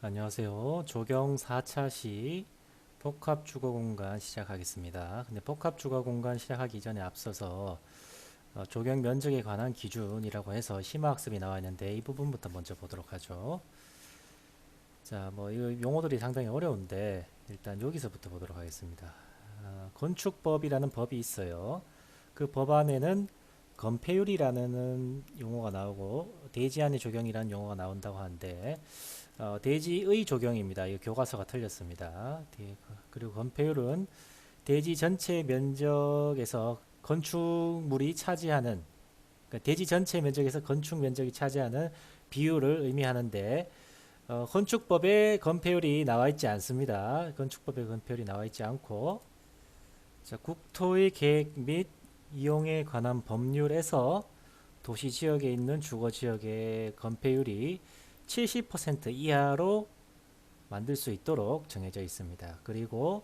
안녕하세요. 조경 4차 시 복합주거공간 시작하겠습니다. 근데 복합주거공간 시작하기 전에 앞서서 조경 면적에 관한 기준이라고 해서 심화학습이 나와 있는데 이 부분부터 먼저 보도록 하죠. 자, 이 용어들이 상당히 어려운데 일단 여기서부터 보도록 하겠습니다. 건축법이라는 법이 있어요. 그 법 안에는 건폐율이라는 용어가 나오고 대지안의 조경이라는 용어가 나온다고 하는데 대지의 조경입니다. 이 교과서가 틀렸습니다. 그리고 건폐율은 대지 전체 면적에서 건축물이 차지하는, 그러니까 대지 전체 면적에서 건축 면적이 차지하는 비율을 의미하는데 건축법에 건폐율이 나와 있지 않습니다. 건축법에 건폐율이 나와 있지 않고, 자, 국토의 계획 및 이용에 관한 법률에서 도시 지역에 있는 주거 지역의 건폐율이 70% 이하로 만들 수 있도록 정해져 있습니다. 그리고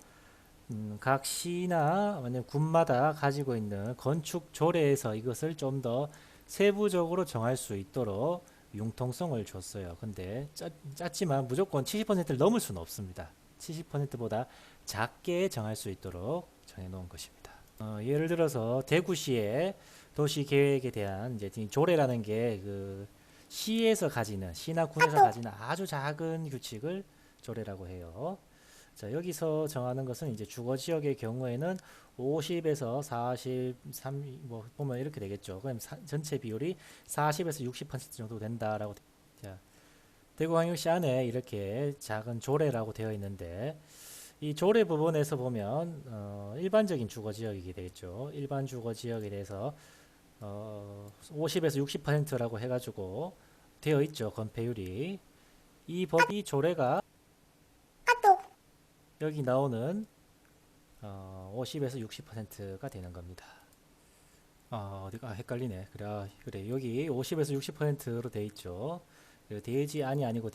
각 시나 아니면 군마다 가지고 있는 건축 조례에서 이것을 좀 더 세부적으로 정할 수 있도록 융통성을 줬어요. 근데 짰지만 무조건 70%를 넘을 수는 없습니다. 70%보다 작게 정할 수 있도록 정해놓은 것입니다. 예를 들어서 대구시의 도시 계획에 대한 이제 조례라는 게 그 시에서 가지는, 시나 군에서 가지는 아주 작은 규칙을 조례라고 해요. 자, 여기서 정하는 것은 이제 주거 지역의 경우에는 50에서 43, 뭐 보면 이렇게 되겠죠. 그럼 전체 비율이 40에서 60% 정도 된다라고. 자, 대구광역시 안에 이렇게 작은 조례라고 되어 있는데 이 조례 부분에서 보면 일반적인 주거 지역이게 되겠죠. 일반 주거 지역에 대해서 50에서 60%라고 해가지고 되어 있죠. 건폐율이. 이 법이 조례가 여기 나오는 50에서 60%가 되는 겁니다. 어디가 헷갈리네. 그래 여기 50에서 60%로 돼 있죠. 대지 안이 아니고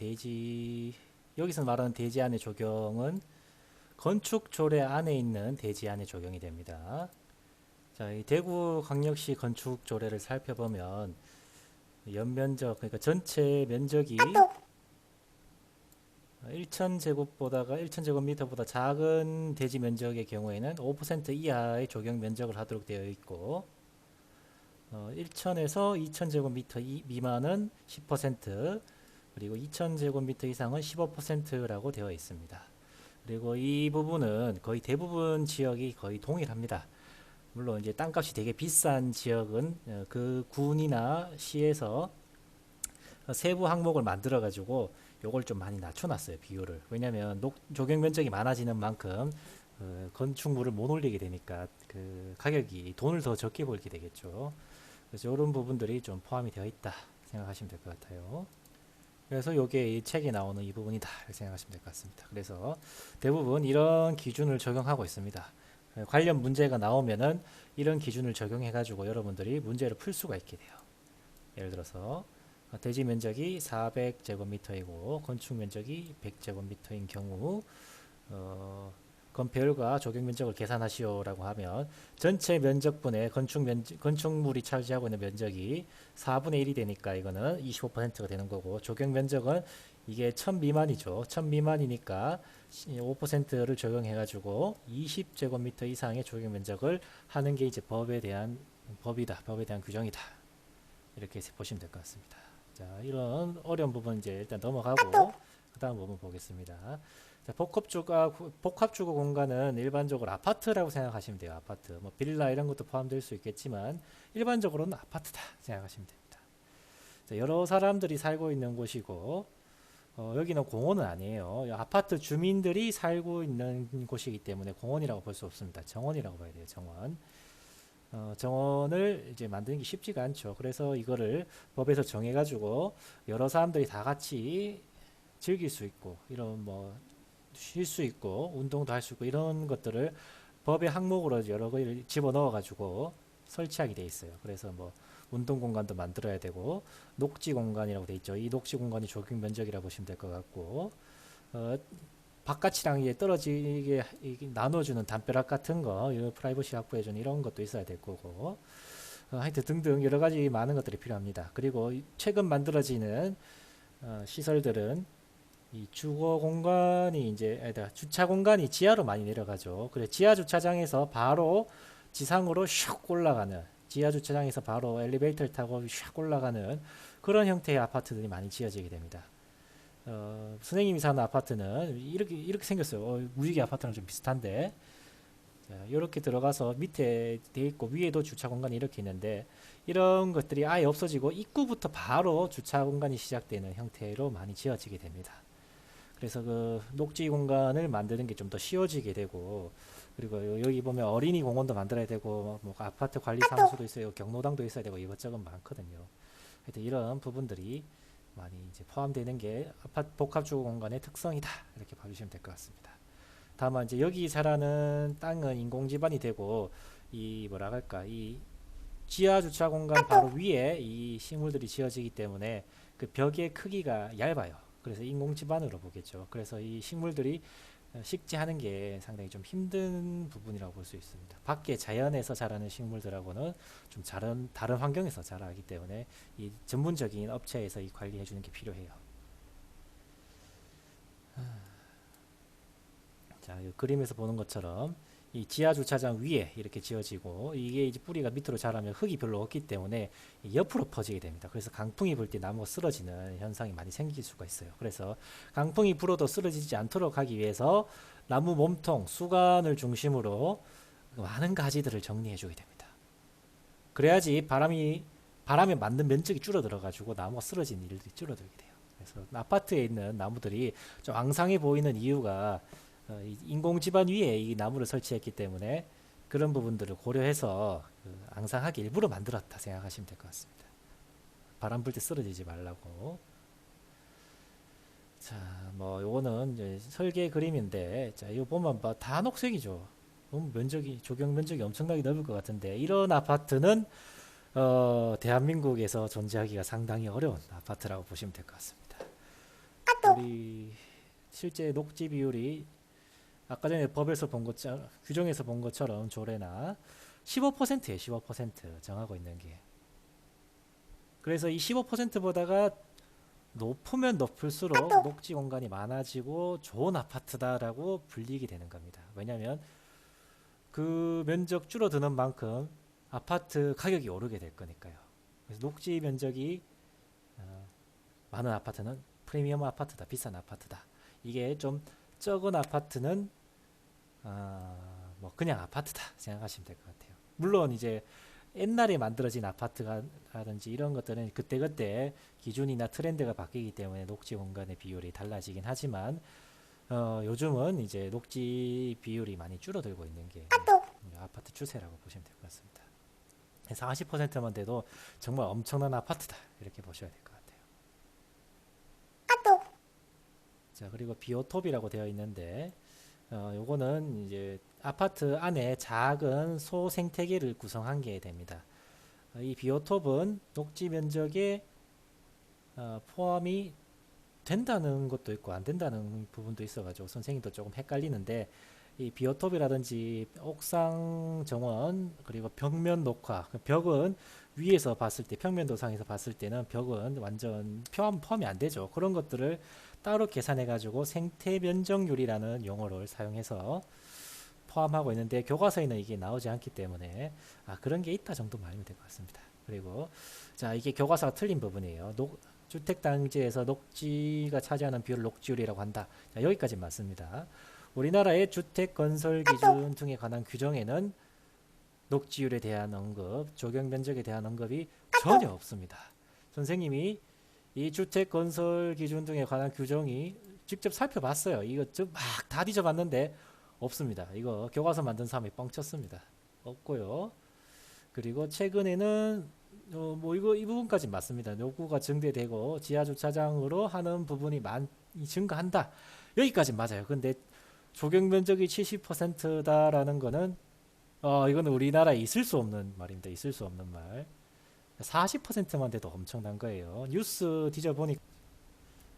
여기서 말하는 대지 안의 조경은 건축 조례 안에 있는 대지 안의 조경이 됩니다. 자, 이 대구광역시 건축 조례를 살펴보면 연면적, 그러니까 전체 면적이 1000제곱미터보다 작은 대지 면적의 경우에는 5% 이하의 조경 면적을 하도록 되어 있고 1000에서 2000제곱미터 미만은 10%, 그리고 2000제곱미터 이상은 15%라고 되어 있습니다. 그리고 이 부분은 거의 대부분 지역이 거의 동일합니다. 물론 이제 땅값이 되게 비싼 지역은 그 군이나 시에서 세부 항목을 만들어 가지고 요걸 좀 많이 낮춰놨어요, 비율을. 왜냐하면 조경 면적이 많아지는 만큼 건축물을 못 올리게 되니까 그 가격이 돈을 더 적게 벌게 되겠죠. 그래서 이런 부분들이 좀 포함이 되어 있다 생각하시면 될 것 같아요. 그래서 이게 이 책에 나오는 이 부분이다 이렇게 생각하시면 될 것 같습니다. 그래서 대부분 이런 기준을 적용하고 있습니다. 관련 문제가 나오면은 이런 기준을 적용해 가지고 여러분들이 문제를 풀 수가 있게 돼요. 예를 들어서 대지 면적이 400제곱미터이고 건축 면적이 100제곱미터인 경우 건폐율과 조경 면적을 계산하시오라고 하면 전체 면적분의 건축물이 차지하고 있는 면적이 4분의 1이 되니까 이거는 25%가 되는 거고, 조경 면적은 이게 1000 미만이죠. 1000 미만이니까 5%를 적용해가지고 20제곱미터 이상의 조경 면적을 하는 게 이제 법에 대한 규정이다. 이렇게 보시면 될 것 같습니다. 자, 이런 어려운 부분 이제 일단 넘어가고 그 다음 부분 보겠습니다. 자, 복합주거 공간은 일반적으로 아파트라고 생각하시면 돼요. 아파트, 뭐 빌라 이런 것도 포함될 수 있겠지만 일반적으로는 아파트다 생각하시면 됩니다. 자, 여러 사람들이 살고 있는 곳이고 여기는 공원은 아니에요. 아파트 주민들이 살고 있는 곳이기 때문에 공원이라고 볼 수 없습니다. 정원이라고 봐야 돼요. 정원. 정원을 이제 만드는 게 쉽지가 않죠. 그래서 이거를 법에서 정해가지고 여러 사람들이 다 같이 즐길 수 있고 이런 뭐 쉴 수 있고 운동도 할 수 있고 이런 것들을 법의 항목으로 여러 가지를 집어넣어 가지고 설치하게 돼 있어요. 그래서 뭐 운동 공간도 만들어야 되고 녹지 공간이라고 돼 있죠. 이 녹지 공간이 조경 면적이라고 보시면 될 것 같고 바깥이랑 이제 떨어지게 나눠주는 담벼락 같은 거, 이런 프라이버시 확보해주는 이런 것도 있어야 될 거고, 하여튼 등등 여러 가지 많은 것들이 필요합니다. 그리고 최근 만들어지는 시설들은 이 주거 공간이 이제 아니다, 주차 공간이 지하로 많이 내려가죠. 그래 지하 주차장에서 바로 지상으로 슉 올라가는, 지하 주차장에서 바로 엘리베이터를 타고 슉 올라가는 그런 형태의 아파트들이 많이 지어지게 됩니다. 선생님이 사는 아파트는 이렇게 생겼어요. 우리 아파트랑 좀 비슷한데, 자, 이렇게 들어가서 밑에 돼 있고 위에도 주차 공간이 이렇게 있는데, 이런 것들이 아예 없어지고 입구부터 바로 주차 공간이 시작되는 형태로 많이 지어지게 됩니다. 그래서 그 녹지 공간을 만드는 게 좀 더 쉬워지게 되고, 그리고 여기 보면 어린이 공원도 만들어야 되고, 뭐 아파트 관리 사무소도 있어요, 경로당도 있어야 되고, 이것저것 많거든요. 하여튼 이런 부분들이 많이 이제 포함되는 게 아파트 복합주거 공간의 특성이다, 이렇게 봐주시면 될 것 같습니다. 다만 이제 여기 자라는 땅은 인공지반이 되고, 이 뭐라 할까, 이 지하 주차 공간 바로 위에 이 식물들이 지어지기 때문에 그 벽의 크기가 얇아요. 그래서 인공지반으로 보겠죠. 그래서 이 식물들이 식재하는 게 상당히 좀 힘든 부분이라고 볼 수 있습니다. 밖에 자연에서 자라는 식물들하고는 좀 다른 환경에서 자라기 때문에 이 전문적인 업체에서 이 관리해 주는 게 필요해요. 자, 이 그림에서 보는 것처럼 이 지하 주차장 위에 이렇게 지어지고, 이게 이제 뿌리가 밑으로 자라면 흙이 별로 없기 때문에 옆으로 퍼지게 됩니다. 그래서 강풍이 불 때 나무가 쓰러지는 현상이 많이 생길 수가 있어요. 그래서 강풍이 불어도 쓰러지지 않도록 하기 위해서 나무 몸통, 수간을 중심으로 많은 가지들을 정리해 주게 됩니다. 그래야지 바람에 맞는 면적이 줄어들어 가지고 나무가 쓰러지는 일들이 줄어들게 돼요. 그래서 아파트에 있는 나무들이 좀 앙상해 보이는 이유가 인공지반 위에 이 나무를 설치했기 때문에 그런 부분들을 고려해서 앙상하게 일부러 만들었다 생각하시면 될 것 같습니다. 바람 불 때 쓰러지지 말라고. 자, 뭐 요거는 이제 설계 그림인데, 자, 이거 보면 다 녹색이죠. 조경 면적이 엄청나게 넓을 것 같은데, 이런 아파트는 대한민국에서 존재하기가 상당히 어려운 아파트라고 보시면 될 것 같습니다. 우리 실제 녹지 비율이 아까 전에 법에서 본 것처럼, 규정에서 본 것처럼 조례나 15%예요. 15% 정하고 있는 게. 그래서 이 15%보다가 높으면 높을수록 녹지 공간이 많아지고 좋은 아파트다라고 불리게 되는 겁니다. 왜냐하면 그 면적 줄어드는 만큼 아파트 가격이 오르게 될 거니까요. 그래서 녹지 면적이 많은 아파트는 프리미엄 아파트다, 비싼 아파트다. 이게 좀 적은 아파트는 뭐 그냥 아파트다 생각하시면 될 것 같아요. 물론 이제 옛날에 만들어진 아파트라든지 이런 것들은 그때그때 기준이나 트렌드가 바뀌기 때문에 녹지 공간의 비율이 달라지긴 하지만, 요즘은 이제 녹지 비율이 많이 줄어들고 있는 게 아파트 추세라고 보시면 될 것 같습니다. 40%만 돼도 정말 엄청난 아파트다, 이렇게 보셔야 될 것 같아요. 자, 그리고 비오톱이라고 되어 있는데, 요거는 이제 아파트 안에 작은 소생태계를 구성한 게 됩니다. 이 비오톱은 녹지 면적에 포함이 된다는 것도 있고 안 된다는 부분도 있어가지고 선생님도 조금 헷갈리는데, 이 비오톱이라든지 옥상 정원, 그리고 벽면 녹화, 벽은 위에서 봤을 때, 평면 도상에서 봤을 때는 벽은 완전 포함이 안 되죠. 그런 것들을 따로 계산해 가지고 생태 면적률이라는 용어를 사용해서 포함하고 있는데, 교과서에는 이게 나오지 않기 때문에 그런 게 있다 정도만 알면 될 것 같습니다. 그리고 자, 이게 교과서가 틀린 부분이에요. 주택 단지에서 녹지가 차지하는 비율을 녹지율이라고 한다. 자, 여기까지 맞습니다. 우리나라의 주택 건설 기준 등에 관한 규정에는 녹지율에 대한 언급, 적용 면적에 대한 언급이 전혀 없습니다. 선생님이 이 주택 건설 기준 등에 관한 규정이 직접 살펴봤어요. 이거 막 다 뒤져봤는데 없습니다. 이거 교과서 만든 사람이 뻥쳤습니다. 없고요. 그리고 최근에는 뭐 이 부분까지 맞습니다. 요구가 증대되고 지하 주차장으로 하는 부분이 많이 증가한다. 여기까지 맞아요. 근데 적용 면적이 70%다라는 거는 이거는 우리나라에 있을 수 없는 말입니다. 있을 수 없는 말. 40%만 돼도 엄청난 거예요. 뉴스 뒤져보니까,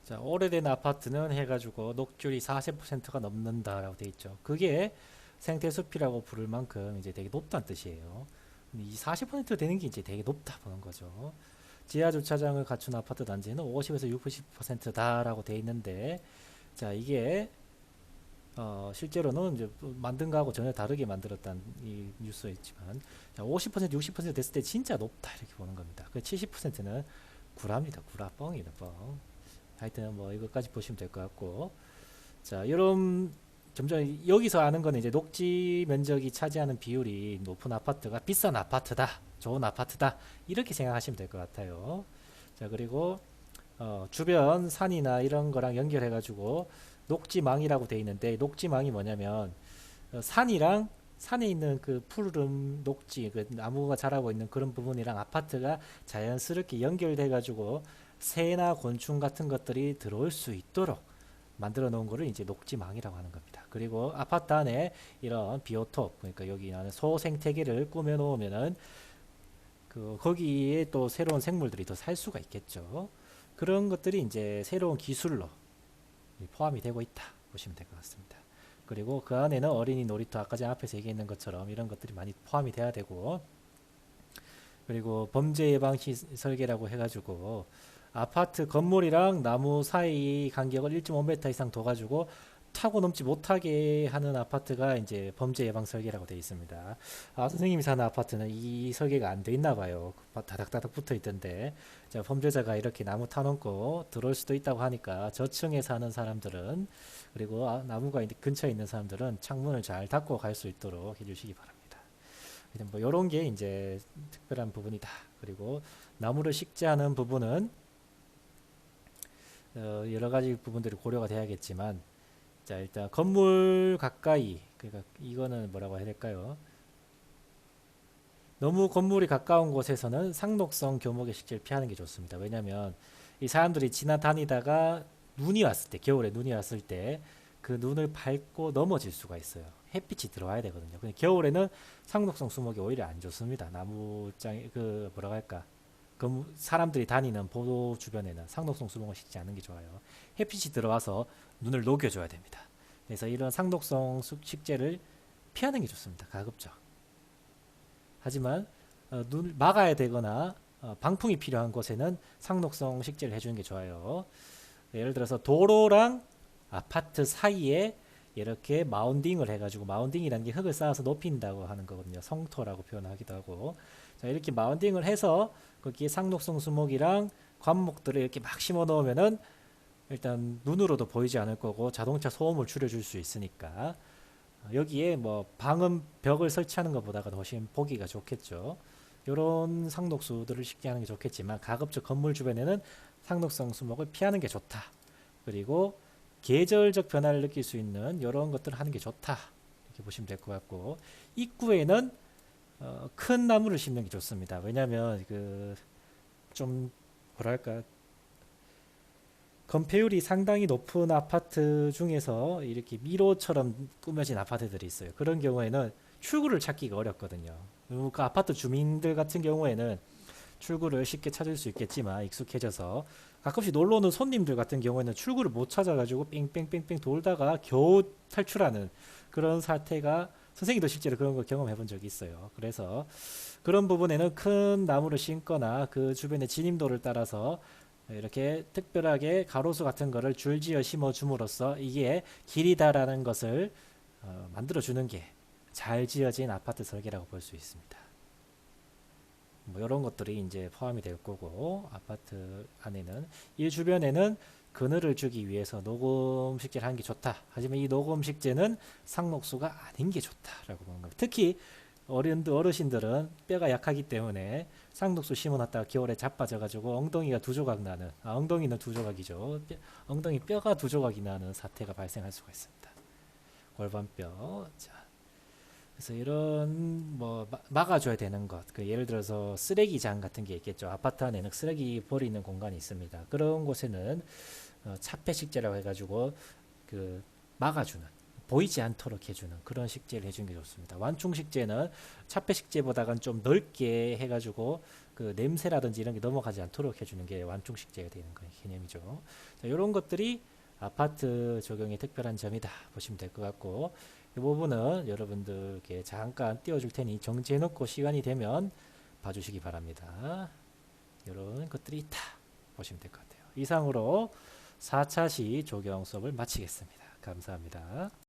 자, 오래된 아파트는 해가지고 녹지율이 40%가 넘는다라고 돼 있죠. 그게 생태숲이라고 부를 만큼 이제 되게 높다는 뜻이에요. 이 40% 되는 게 이제 되게 높다 보는 거죠. 지하 주차장을 갖춘 아파트 단지는 50에서 60%다라고 돼 있는데, 자, 이게 실제로는 이제 만든 거하고 전혀 다르게 만들었다는 이 뉴스에 있지만, 자, 50% 60% 됐을 때 진짜 높다 이렇게 보는 겁니다. 그 70%는 구라입니다. 구라, 뻥이다, 뻥. 하여튼 뭐 이것까지 보시면 될 것 같고, 자, 이런 점점 여기서 아는 거는 이제 녹지 면적이 차지하는 비율이 높은 아파트가 비싼 아파트다, 좋은 아파트다 이렇게 생각하시면 될 것 같아요. 자, 그리고 주변 산이나 이런 거랑 연결해 가지고 녹지망이라고 돼 있는데, 녹지망이 뭐냐면 산이랑 산에 있는 그 푸르른 녹지, 그 나무가 자라고 있는 그런 부분이랑 아파트가 자연스럽게 연결돼 가지고 새나 곤충 같은 것들이 들어올 수 있도록 만들어 놓은 거를 이제 녹지망이라고 하는 겁니다. 그리고 아파트 안에 이런 비오톱, 그러니까 여기 나는 소 생태계를 꾸며 놓으면은 거기에 또 새로운 생물들이 더 살 수가 있겠죠. 그런 것들이 이제 새로운 기술로 포함이 되고 있다 보시면 될 것 같습니다. 그리고 그 안에는 어린이 놀이터, 아까 제가 앞에서 얘기했는 것처럼 이런 것들이 많이 포함이 돼야 되고, 그리고 범죄 예방 설계라고 해가지고 아파트 건물이랑 나무 사이 간격을 1.5m 이상 둬가지고 타고 넘지 못하게 하는 아파트가 이제 범죄 예방 설계라고 되어 있습니다. 아, 선생님이 사는 아파트는 이 설계가 안 돼 있나 봐요. 다닥다닥 붙어 있던데, 자, 범죄자가 이렇게 나무 타놓고 들어올 수도 있다고 하니까 저층에 사는 사람들은, 그리고 나무가 근처에 있는 사람들은 창문을 잘 닫고 갈 수 있도록 해주시기 바랍니다. 뭐 이런 게 이제 특별한 부분이다. 그리고 나무를 식재하는 부분은 여러 가지 부분들이 고려가 돼야겠지만, 자, 일단 건물 가까이, 그러니까 이거는 뭐라고 해야 될까요? 너무 건물이 가까운 곳에서는 상록성 교목의 식재를 피하는 게 좋습니다. 왜냐하면 이 사람들이 지나다니다가 눈이 왔을 때, 겨울에 눈이 왔을 때 그 눈을 밟고 넘어질 수가 있어요. 햇빛이 들어와야 되거든요. 근데 겨울에는 상록성 수목이 오히려 안 좋습니다. 나무장, 그 뭐라고 할까? 사람들이 다니는 보도 주변에는 상록성 수목을 심지 않는 게 좋아요. 햇빛이 들어와서 눈을 녹여줘야 됩니다. 그래서 이런 상록성 식재를 피하는 게 좋습니다. 가급적. 하지만 눈을 막아야 되거나 방풍이 필요한 곳에는 상록성 식재를 해주는 게 좋아요. 예를 들어서 도로랑 아파트 사이에 이렇게 마운딩을 해가지고, 마운딩이라는 게 흙을 쌓아서 높인다고 하는 거거든요. 성토라고 표현하기도 하고, 자, 이렇게 마운딩을 해서 거기에 상록성 수목이랑 관목들을 이렇게 막 심어 놓으면은 일단 눈으로도 보이지 않을 거고 자동차 소음을 줄여줄 수 있으니까, 여기에 뭐 방음 벽을 설치하는 것보다가 훨씬 보기가 좋겠죠. 이런 상록수들을 식재하는 게 좋겠지만, 가급적 건물 주변에는 상록성 수목을 피하는 게 좋다. 그리고 계절적 변화를 느낄 수 있는 이런 것들을 하는 게 좋다. 이렇게 보시면 될 것 같고, 입구에는 큰 나무를 심는 게 좋습니다. 왜냐하면 좀 뭐랄까, 건폐율이 상당히 높은 아파트 중에서 이렇게 미로처럼 꾸며진 아파트들이 있어요. 그런 경우에는 출구를 찾기가 어렵거든요. 그 아파트 주민들 같은 경우에는 출구를 쉽게 찾을 수 있겠지만, 익숙해져서 가끔씩 놀러 오는 손님들 같은 경우에는 출구를 못 찾아가지고 뺑뺑뺑뺑 돌다가 겨우 탈출하는 그런 사태가, 선생님도 실제로 그런 거 경험해 본 적이 있어요. 그래서 그런 부분에는 큰 나무를 심거나 그 주변의 진입로를 따라서 이렇게 특별하게 가로수 같은 거를 줄지어 심어 줌으로써 이게 길이다라는 것을 만들어 주는 게 잘 지어진 아파트 설계라고 볼 수 있습니다. 뭐 이런 것들이 이제 포함이 될 거고, 아파트 안에는 이 주변에는 그늘을 주기 위해서 녹음 식재를 하는 게 좋다. 하지만 이 녹음 식재는 상록수가 아닌 게 좋다라고 보는 겁니다. 특히 어르신들은 뼈가 약하기 때문에 상록수 심어놨다가 겨울에 자빠져가지고 엉덩이가 두 조각 나는, 엉덩이는 두 조각이죠. 엉덩이 뼈가 두 조각이 나는 사태가 발생할 수가 있습니다. 골반뼈. 자, 그래서 이런 뭐 막아줘야 되는 것, 예를 들어서 쓰레기장 같은 게 있겠죠. 아파트 안에는 쓰레기 버리는 공간이 있습니다. 그런 곳에는 차폐 식재라고 해가지고 막아주는, 보이지 않도록 해주는 그런 식재를 해주는 게 좋습니다. 완충 식재는 차폐 식재보다는 좀 넓게 해가지고 그 냄새라든지 이런 게 넘어가지 않도록 해주는 게 완충 식재가 되는 개념이죠. 자, 이런 것들이 아파트 적용의 특별한 점이다 보시면 될 것 같고, 이 부분은 여러분들께 잠깐 띄워줄 테니 정지해놓고 시간이 되면 봐주시기 바랍니다. 이런 것들이 있다 보시면 될 것 같아요. 이상으로 4차 시 조경 수업을 마치겠습니다. 감사합니다.